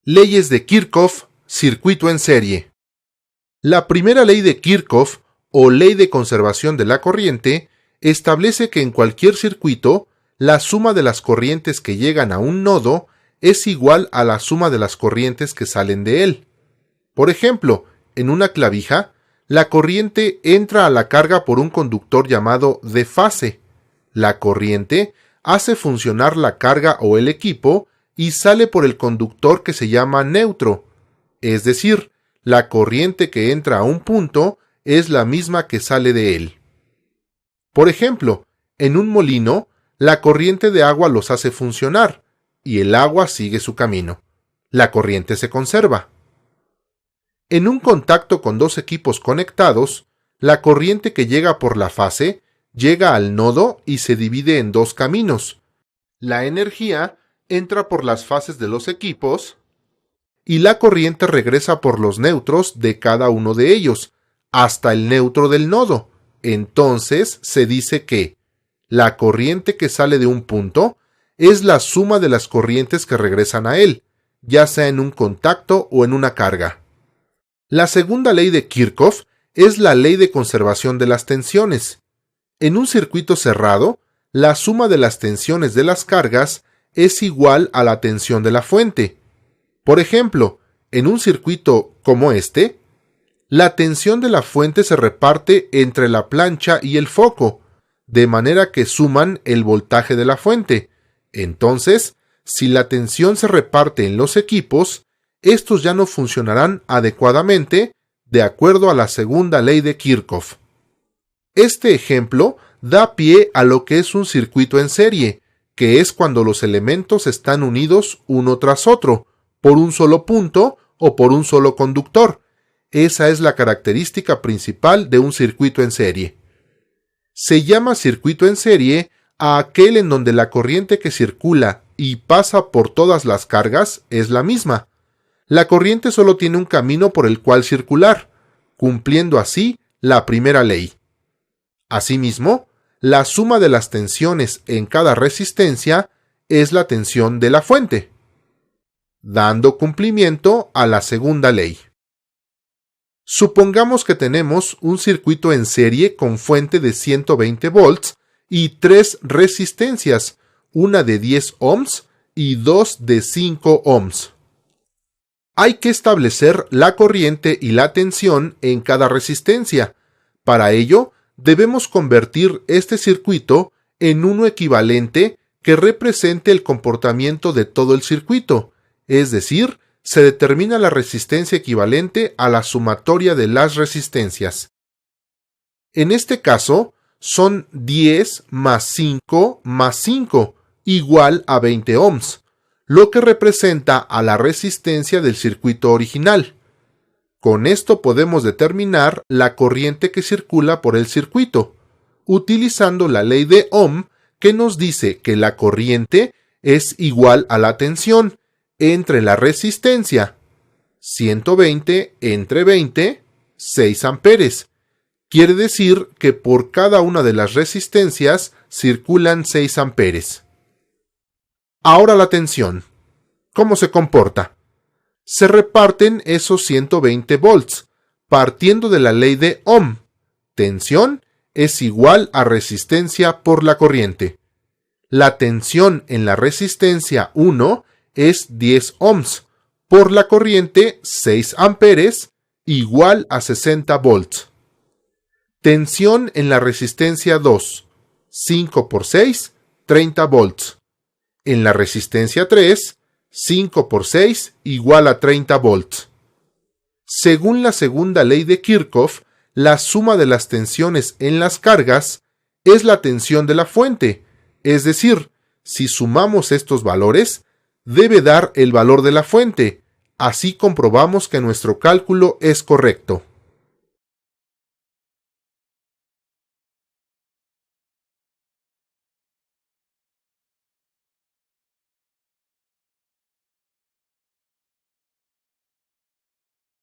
Leyes de Kirchhoff, circuito en serie. La primera ley de Kirchhoff, o ley de conservación de la corriente, establece que en cualquier circuito, la suma de las corrientes que llegan a un nodo es igual a la suma de las corrientes que salen de él. Por ejemplo, en una clavija, la corriente entra a la carga por un conductor llamado de fase. La corriente hace funcionar la carga o el equipo y sale por el conductor que se llama neutro. Es decir, la corriente que entra a un punto es la misma que sale de él. Por ejemplo, en un molino, la corriente de agua los hace funcionar y el agua sigue su camino. La corriente se conserva. En un contacto con dos equipos conectados, la corriente que llega por la fase llega al nodo y se divide en dos caminos. La energía entra por las fases de los equipos y la corriente regresa por los neutros de cada uno de ellos, hasta el neutro del nodo. Entonces se dice que la corriente que sale de un punto es la suma de las corrientes que regresan a él, ya sea en un contacto o en una carga. La segunda ley de Kirchhoff es la ley de conservación de las tensiones. En un circuito cerrado, la suma de las tensiones de las cargas es igual a la tensión de la fuente. Por ejemplo, en un circuito como este, la tensión de la fuente se reparte entre la plancha y el foco, de manera que suman el voltaje de la fuente. Entonces, si la tensión se reparte en los equipos, estos ya no funcionarán adecuadamente de acuerdo a la segunda ley de Kirchhoff. Este ejemplo da pie a lo que es un circuito en serie, que es cuando los elementos están unidos uno tras otro, por un solo punto o por un solo conductor. Esa es la característica principal de un circuito en serie. Se llama circuito en serie a aquel en donde la corriente que circula y pasa por todas las cargas es la misma. La corriente solo tiene un camino por el cual circular, cumpliendo así la primera ley. Asimismo, la suma de las tensiones en cada resistencia es la tensión de la fuente, dando cumplimiento a la segunda ley. Supongamos que tenemos un circuito en serie con fuente de 120 volts y tres resistencias, una de 10 ohms y dos de 5 ohms. Hay que establecer la corriente y la tensión en cada resistencia. Para ello, debemos convertir este circuito en uno equivalente que represente el comportamiento de todo el circuito, es decir, se determina la resistencia equivalente a la sumatoria de las resistencias. En este caso, son 10 más 5 más 5, igual a 20 ohms, lo que representa a la resistencia del circuito original. Con esto podemos determinar la corriente que circula por el circuito, utilizando la ley de Ohm que nos dice que la corriente es igual a la tensión entre la resistencia, 120 entre 20, 6 amperes. Quiere decir que por cada una de las resistencias circulan 6 amperes. Ahora la tensión. ¿Cómo se comporta? Se reparten esos 120 volts, partiendo de la ley de Ohm. Tensión es igual a resistencia por la corriente. La tensión en la resistencia 1 es 10 ohms, por la corriente 6 amperes, igual a 60 volts. Tensión en la resistencia 2, 5 por 6, 30 volts. En la resistencia 3, 5 por 6 igual a 30 volts. Según la segunda ley de Kirchhoff, la suma de las tensiones en las cargas es la tensión de la fuente, es decir, si sumamos estos valores, debe dar el valor de la fuente. Así comprobamos que nuestro cálculo es correcto.